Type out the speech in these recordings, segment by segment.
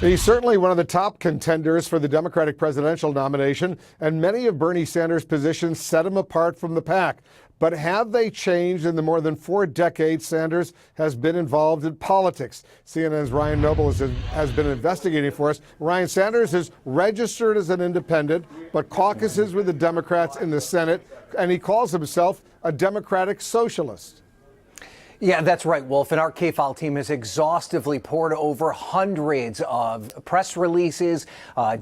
He's certainly one of the top contenders for the Democratic presidential nomination, and many of Bernie Sanders' positions set him apart from the pack. But have they changed in the more than 4 decades Sanders has been involved in politics? CNN's Ryan Noble has been investigating for us. Ryan, Sanders is registered as an independent, but caucuses with the Democrats in the Senate, and he calls himself a Democratic socialist. Yeah, that's right, Wolf. And our K-File team has exhaustively poured over hundreds of press releases,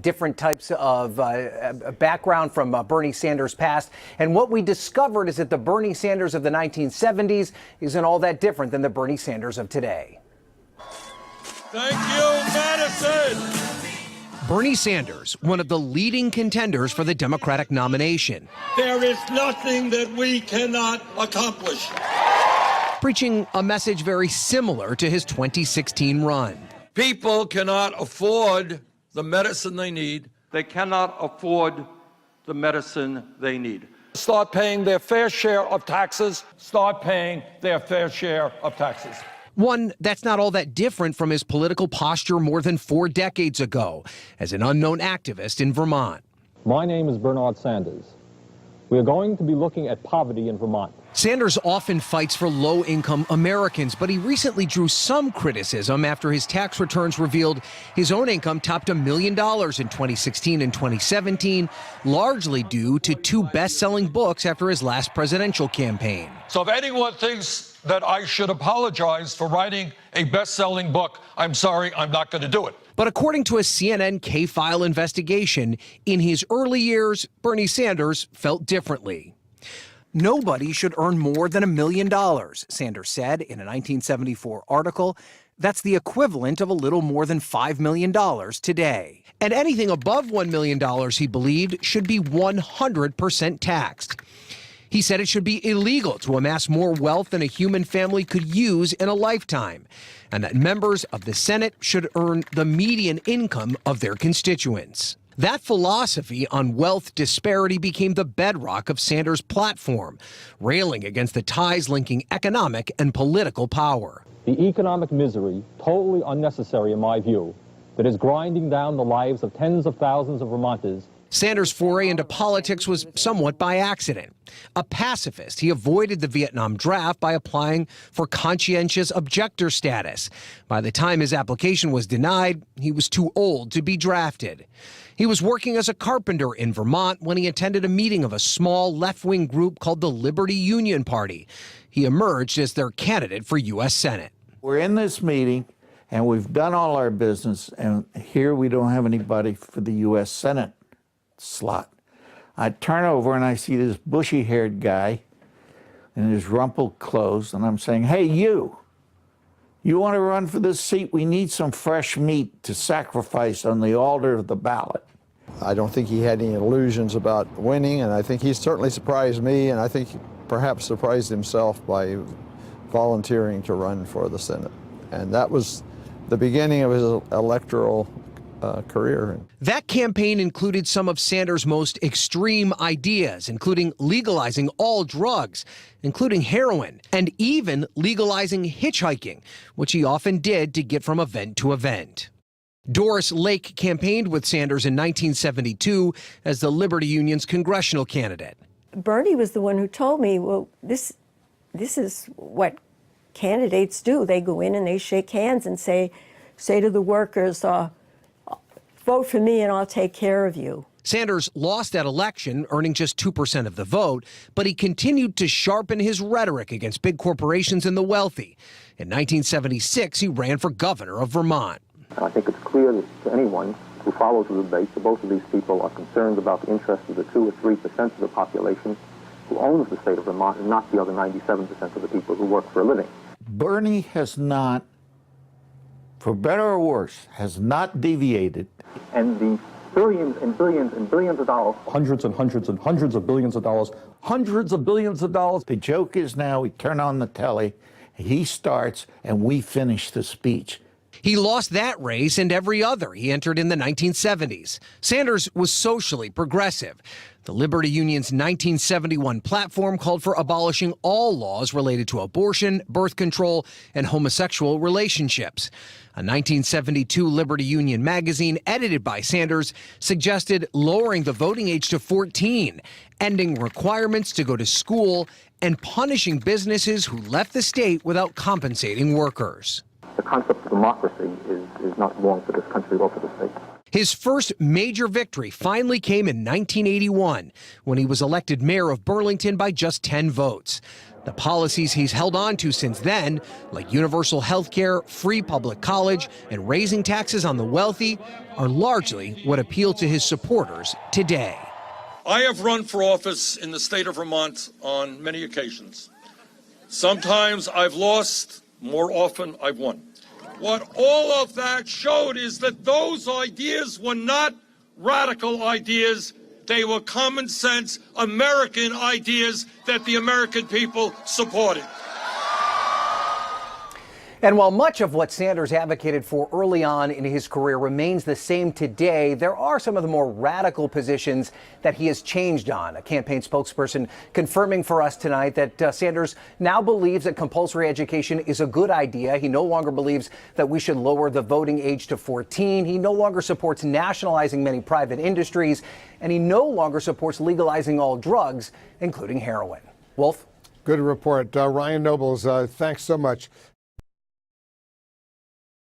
different types of background from Bernie Sanders' past. And what we discovered is that the Bernie Sanders of the 1970s isn't all that different than the Bernie Sanders of today. Thank you, Madison. Bernie Sanders, one of the leading contenders for the Democratic nomination. There is nothing that we cannot accomplish. Preaching a message very similar to his 2016 run. People cannot afford the medicine they need. They cannot afford the medicine they need. Start paying their fair share of taxes. Start paying their fair share of taxes. One that's not all that different from his political posture more than 4 decades ago as an unknown activist in Vermont. My name is Bernard Sanders. We are going to be looking at poverty in Vermont. Sanders often fights for low-income Americans, but he recently drew some criticism after his tax returns revealed his own income topped $1 million in 2016 and 2017, largely due to 2 best-selling books after his last presidential campaign. So if anyone thinks that I should apologize for writing a best-selling book, I'm sorry, I'm not going to do it. But according to a CNN K-File investigation, in his early years, Bernie Sanders felt differently. Nobody should earn more than $1 million, Sanders said in a 1974 article. That's the equivalent of a little more than $5 million today. And anything above $1 million, he believed, should be 100% taxed. He said it should be illegal to amass more wealth than a human family could use in a lifetime, and that members of the Senate should earn the median income of their constituents. That philosophy on wealth disparity became the bedrock of Sanders' platform, railing against the ties linking economic and political power. The economic misery, totally unnecessary in my view, that is grinding down the lives of tens of thousands of Vermonters. Sanders' foray into politics was somewhat by accident. A pacifist, he avoided the Vietnam draft by applying for conscientious objector status. By the time his application was denied, he was too old to be drafted. He was working as a carpenter in Vermont when he attended a meeting of a small left-wing group called the Liberty Union Party. He emerged as their candidate for U.S. Senate. We're in this meeting, and we've done all our business, and here we don't have anybody for the U.S. Senate slot. I turn over and I see this bushy-haired guy in his rumpled clothes, and I'm saying, hey, you want to run for this seat? We need some fresh meat to sacrifice on the altar of the ballot. I don't think he had any illusions about winning, and I think he certainly surprised me, and I think he perhaps surprised himself by volunteering to run for the Senate. And that was the beginning of his electoral career. That campaign included some of Sanders' most extreme ideas, including legalizing all drugs, including heroin, and even legalizing hitchhiking, which he often did to get from event to event. Doris Lake campaigned with Sanders in 1972 as the Liberty Union's congressional candidate. Bernie was the one who told me, well, this is what candidates do. They go in and they shake hands and say to the workers, vote for me and I'll take care of you. Sanders lost that election, earning just 2% of the vote, but he continued to sharpen his rhetoric against big corporations and the wealthy. In 1976, he ran for governor of Vermont. I think it's clear to anyone who follows the debate that both of these people are concerned about the interests of the 2 or 3% of the population who owns the state of Vermont and not the other 97% of the people who work for a living. Bernie has not, for better or worse, has not deviated. And the billions and billions and billions of dollars. Hundreds and hundreds and hundreds of billions of dollars. Hundreds of billions of dollars. The joke is now we turn on the telly, he starts, and we finish the speech. He lost that race and every other he entered in the 1970s. Sanders was socially progressive. The Liberty Union's 1971 platform called for abolishing all laws related to abortion, birth control, and homosexual relationships. A 1972 Liberty Union magazine edited by Sanders suggested lowering the voting age to 14, ending requirements to go to school, and punishing businesses who left the state without compensating workers. The concept of democracy is not wrong for this country or for the state. His first major victory finally came in 1981 when he was elected mayor of Burlington by just 10 votes. The policies he's held on to since then, like universal health care, free public college, and raising taxes on the wealthy, are largely what appeal to his supporters today. I have run for office in the state of Vermont on many occasions. Sometimes I've lost, more often I've won. What all of that showed is that those ideas were not radical ideas. They were common sense American ideas that the American people supported. And while much of what Sanders advocated for early on in his career remains the same today, there are some of the more radical positions that he has changed on. A campaign spokesperson confirming for us tonight that Sanders now believes that compulsory education is a good idea. He no longer believes that we should lower the voting age to 14. He no longer supports nationalizing many private industries, and he no longer supports legalizing all drugs, including heroin. Wolf? Good report. Ryan Nobles, thanks so much.